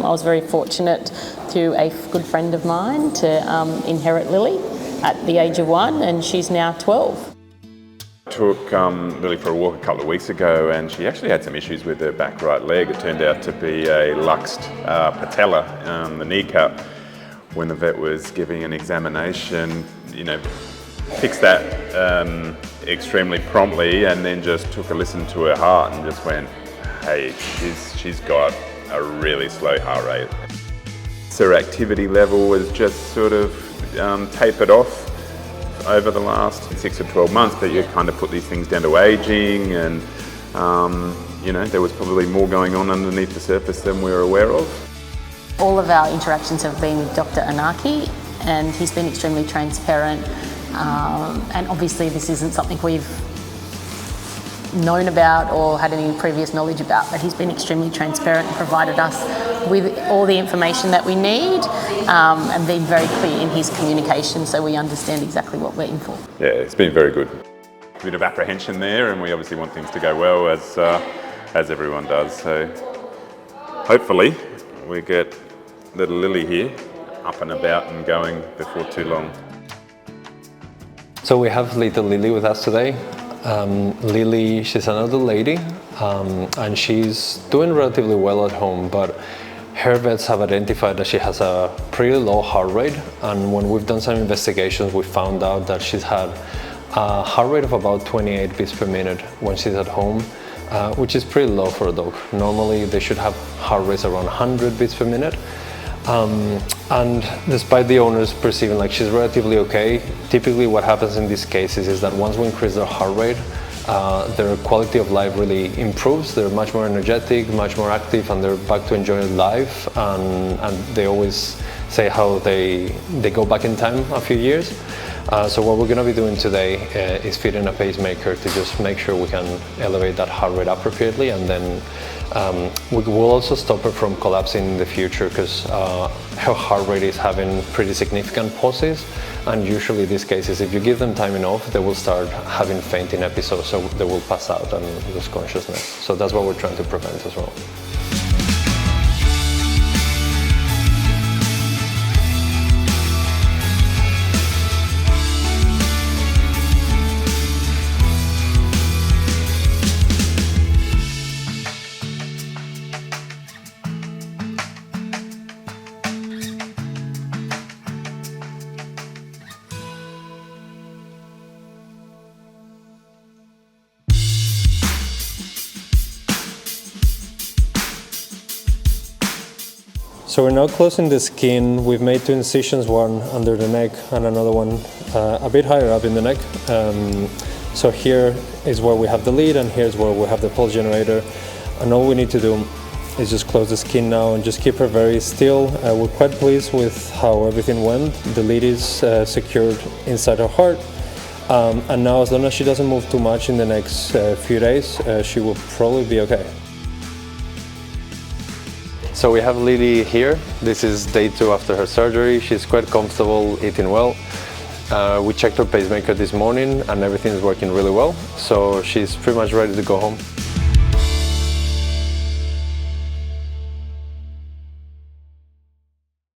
I was very fortunate through a good friend of mine to inherit Lily at the age of 1, and she's now 12. Took Lily for a walk a couple of weeks ago, and she actually had some issues with her back right leg. It turned out to be a luxed patella, the kneecap. When the vet was giving an examination, fixed that extremely promptly, and then just took a listen to her heart and just went, hey, she's got a really slow heart rate. So her activity level was just sort of tapered off over the last 6 or 12 months, but you kind of put these things down to aging, and there was probably more going on underneath the surface than we were aware of. All of our interactions have been with Dr. Inaki, and he's been extremely transparent, and obviously this isn't something we've known about or had any previous knowledge about, but he's been extremely transparent and provided us with all the information that we need, and been very clear in his communication, so we understand exactly what we're in for. Yeah, it's been very good. A bit of apprehension there, and we obviously want things to go well, as everyone does. So hopefully we get little Lily here up and about and going before too long. So we have little Lily with us today. Lily, she's an older lady, and she's doing relatively well at home, but her vets have identified that she has a pretty low heart rate, and when we've done some investigations, we found out that she's had a heart rate of about 28 beats per minute when she's at home, which is pretty low for a dog. Normally they should have heart rates around 100 beats per minute. And despite the owners perceiving like she's relatively okay, typically what happens in these cases is that once we increase their heart rate, their quality of life really improves. They're much more energetic, much more active, and they're back to enjoying life. And they always say how they go back in time a few years. So what we're going to be doing today is fitting a pacemaker to just make sure we can elevate that heart rate appropriately, and then we will also stop her from collapsing in the future, because her heart rate is having pretty significant pauses, and usually in these cases, if you give them time enough, they will start having fainting episodes, so they will pass out and lose consciousness. So that's what we're trying to prevent as well. So we're now closing the skin. We've made 2 incisions, one under the neck and another one a bit higher up in the neck. So here is where we have the lead, and here's where we have the pulse generator. And all we need to do is just close the skin now and just keep her very still. We're quite pleased with how everything went. The lead is secured inside her heart. And now, as long as she doesn't move too much in the next few days, she will probably be okay. So we have Lily here. This is day 2 after her surgery. She's quite comfortable, eating well. We checked her pacemaker this morning and everything is working really well. So she's pretty much ready to go home.